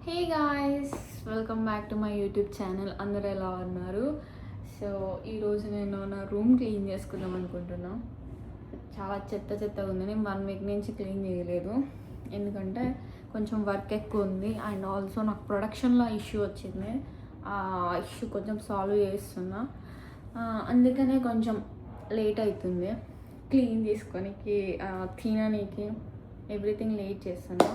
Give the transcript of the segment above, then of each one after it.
Hey guys, welcome back to my YouTube channel. అందరూ ఎలా ఉన్నారు? సో ఈరోజు నేను నా రూమ్ క్లీన్ చేసుకుందాం అనుకుంటున్నా. చాలా చెత్తగా ఉంది. నేను 1 వీక్ నుంచి క్లీన్ చేయలేదు, ఎందుకంటే కొంచెం వర్క్ ఎక్కువ ఉంది. అండ్ ఆల్సో నాకు ప్రొడక్షన్లో ఇష్యూ వచ్చింది. ఆ ఇష్యూ కొంచెం సాల్వ్ చేస్తున్నా, అందుకనే కొంచెం లేట్ అవుతుంది క్లీన్ చేసుకోనికి, తినడానికి ఎవ్రీథింగ్ లేట్ చేస్తున్నా.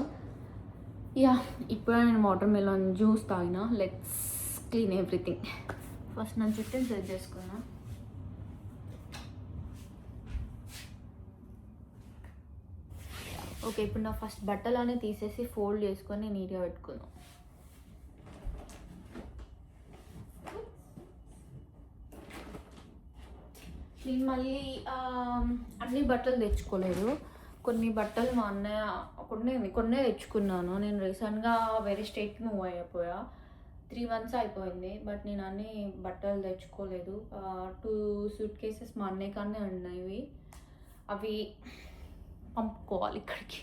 యా, ఇప్పుడే నేను వాటర్ మెలన్ జ్యూస్ తాగిన. Let's clean everything. ఫస్ట్ నా జుట్టుని సెట్ చేసుకున్నా. ఓకే, ఇప్పుడు నా ఫస్ట్ బట్టలనే తీసేసి ఫోల్డ్ చేసుకొని నీట్గా పెట్టుకుందాం. నేను మళ్ళీ అన్ని బట్టలు తెచ్చుకోలేదు. కొన్ని బట్టలు మా అన్నయ్య కొన్నే తెచ్చుకున్నాను. నేను రీసెంట్గా వేరే స్టేట్కి మూవ్ అయిపోయా. 3 months అయిపోయింది, బట్ నేను అన్ని బట్టలు తెచ్చుకోలేదు. 2 suitcases మా అన్నయ్య కానే ఉన్నాయి. అవి పంపుకోవాలి ఇక్కడికి.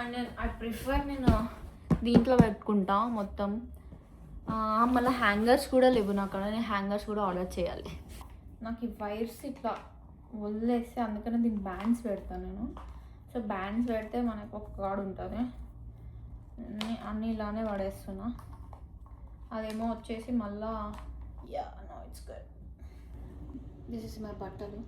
అండ్ ఐ ప్రిఫర్ నేను దీంట్లో పెట్టుకుంటా మొత్తం. మళ్ళీ హ్యాంగర్స్ కూడా లేవు నా కాడ. నేను హ్యాంగర్స్ కూడా ఆర్డర్ చేయాలి. నాకు ఈ వైర్స్ ఇట్లా వదిలేస్తే, అందుకనే దీనికి బ్యాండ్స్ పెడతాను నేను. సో బ్యాండ్స్ పెడితే మనకు ఒక కార్డ్ ఉంటుంది. అన్నీ ఇలానే పడేస్తున్నా. అదేమో వచ్చేసి మళ్ళా it's good. This is my బట్టలు.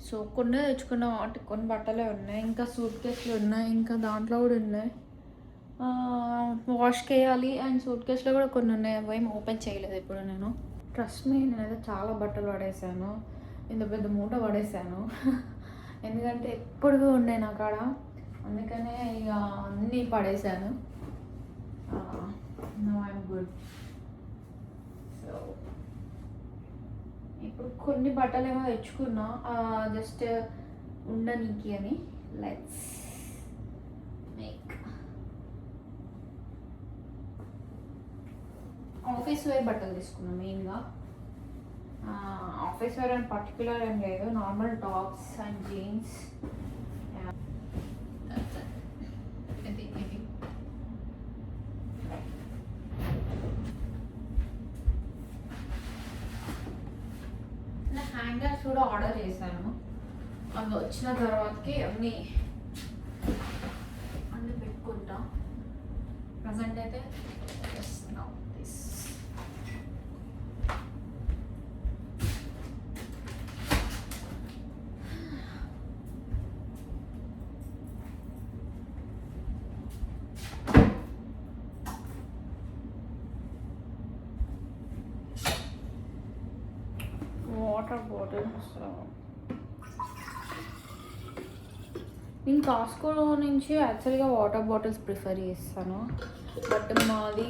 సో కొన్ని తెచ్చుకున్న వాటి కొన్ని బట్టలే ఉన్నాయి, ఇంకా సూట్ కేసులు ఉన్నాయి, ఇంకా దాంట్లో కూడా ఉన్నాయి వాష్కి వేయాలి. అండ్ సూట్ కేసులో కూడా కొన్ని ఉన్నాయి, అవి ఏం ఓపెన్ చేయలేదు ఇప్పుడు నేను. ట్రస్ట్ మీ, నేనైతే చాలా బట్టలు పడేసాను. ఇంత పెద్ద మూట పడేసాను ఎందుకంటే ఎప్పుడు ఉండే నా కాడ, అందుకనే ఇక అన్నీ పడేసాను. No I'm good. సో ఇప్పుడు కొన్ని బట్టలు ఏమో తెచ్చుకున్నా జస్ట్ ఉండనీకి అని. లెట్స్ మేక్ ఆఫీస్ వేర్ బట్టలు తీసుకున్నాను మెయిన్గా. ఆఫీస్ వేర్ అని పర్టికులర్ ఏం లేదు, normal tops and jeans. Hangers కూడా ఆర్డర్ చేశాను. అవి వచ్చిన తర్వాతకి అన్నీ పెట్టుకుంటా. ప్రజెంట్ అయితే వాటర్ బాటిల్స్. నేను కాస్కోలో నుంచి యాక్చువల్గా వాటర్ బాటిల్స్ ప్రిఫర్ చేస్తాను, బట్ మాది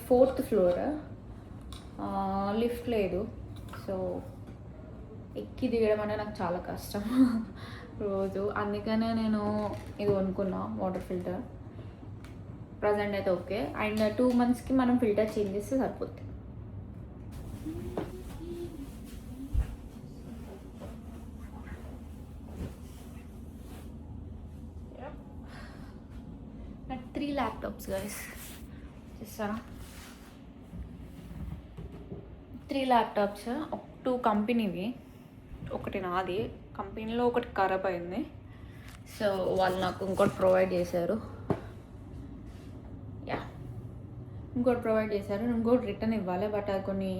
4th floor, లిఫ్ట్ లేదు. సో ఎక్కి దిగడం అంటే నాకు చాలా కష్టం రోజు. అందుకనే నేను ఇది కొనుక్కున్నా, వాటర్ ఫిల్టర్. ప్రజెంట్ అయితే ఓకే. అండ్ 2 monthsకి మనం ఫిల్టర్ చేంజ్ చేస్తే సరిపోతుంది. నాకు 3 laptops గైస్, చూస్తారా? 3 laptops, 2 కంపెనీవి, ఒకటి నాది. కంపెనీలో ఒకటి ఖరాబ్ అయింది, సో వాళ్ళు నాకు ఇంకోటి ప్రొవైడ్ చేశారు. ఇంకోటి రిటర్న్ ఇవ్వాలి, బట్ అది కొన్ని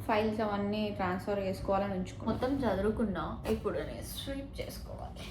ఫైల్స్ అవన్నీ ట్రాన్స్ఫర్ చేసుకోవాలని ఉంచుకో. మొత్తం చదువుకున్నా, ఇప్పుడు నేను స్వీప్ చేసుకోవాలి.